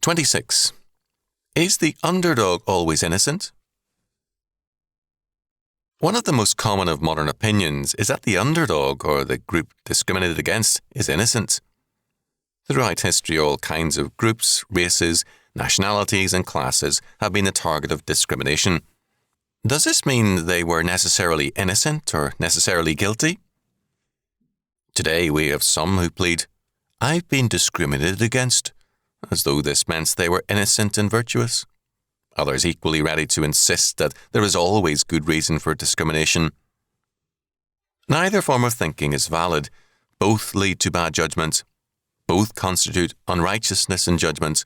26. Is the underdog always innocent? One of the most common of modern opinions is that the underdog, or the group discriminated against, is innocent. Throughout history, all kinds of groups, races, nationalities and classes have been the target of discrimination. Does this mean they were necessarily innocent or necessarily guilty? Today we have some who plead, "I've been discriminated against," as though this meant they were innocent and virtuous. Others equally ready to insist that there is always good reason for discrimination. Neither form of thinking is valid. Both lead to bad judgment. Both constitute unrighteousness in judgment.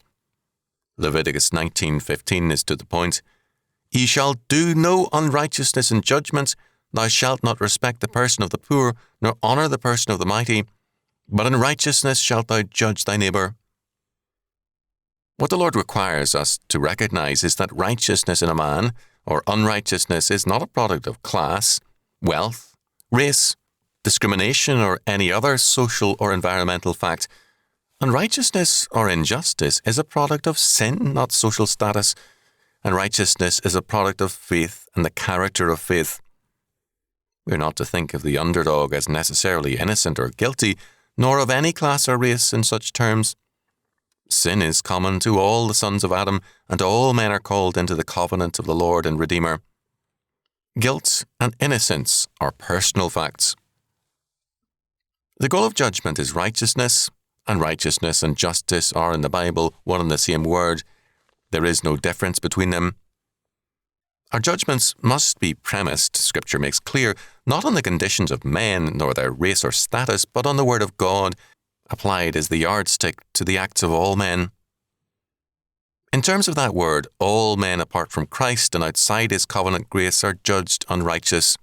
Leviticus 19:15 is to the point. "Ye shall do no unrighteousness in judgment. Thou shalt not respect the person of the poor, nor honour the person of the mighty. But in righteousness shalt thou judge thy neighbour." What the Lord requires us to recognize is that righteousness in a man, or unrighteousness, is not a product of class, wealth, race, discrimination, or any other social or environmental fact. Unrighteousness or injustice is a product of sin, not social status, and righteousness is a product of faith and the character of faith. We are not to think of the underdog as necessarily innocent or guilty, nor of any class or race in such terms. Sin is common to all the sons of Adam, and all men are called into the covenant of the Lord and Redeemer. Guilt and innocence are personal facts. The goal of judgment is righteousness, and righteousness and justice are in the Bible one and the same word. There is no difference between them. Our judgments must be premised, Scripture makes clear, not on the conditions of men nor their race or status, but on the Word of God, applied as the yardstick to the acts of all men. In terms of that word, all men apart from Christ and outside His covenant grace are judged unrighteous.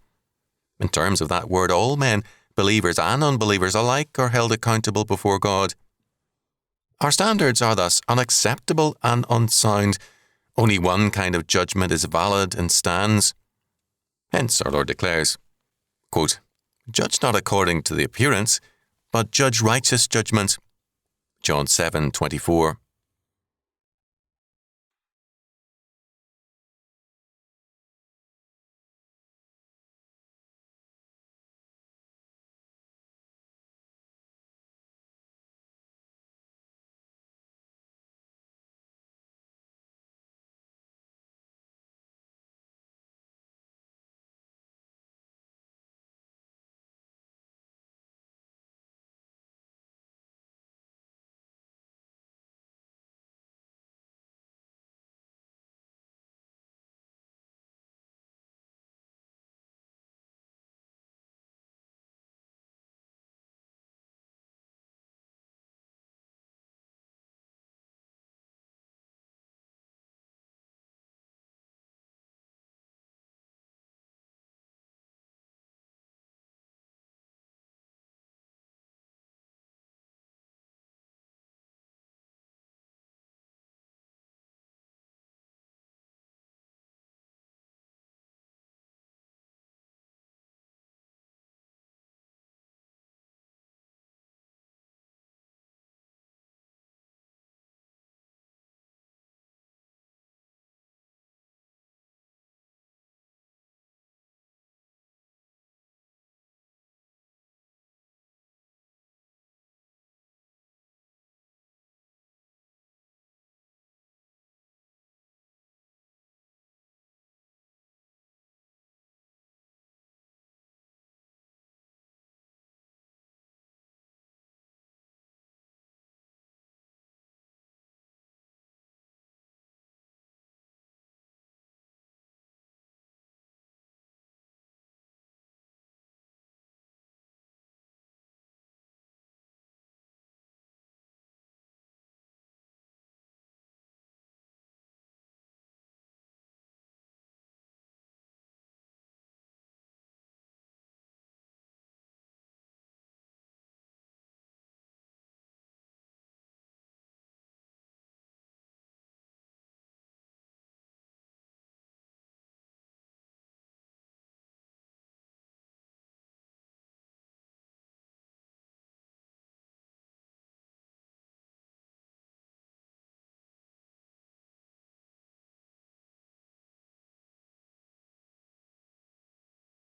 In terms of that word, all men, believers and unbelievers alike, are held accountable before God. Our standards are thus unacceptable and unsound. Only one kind of judgment is valid and stands. Hence our Lord declares, quote, "Judge not according to the appearance, but judge righteous judgment." John 7:24.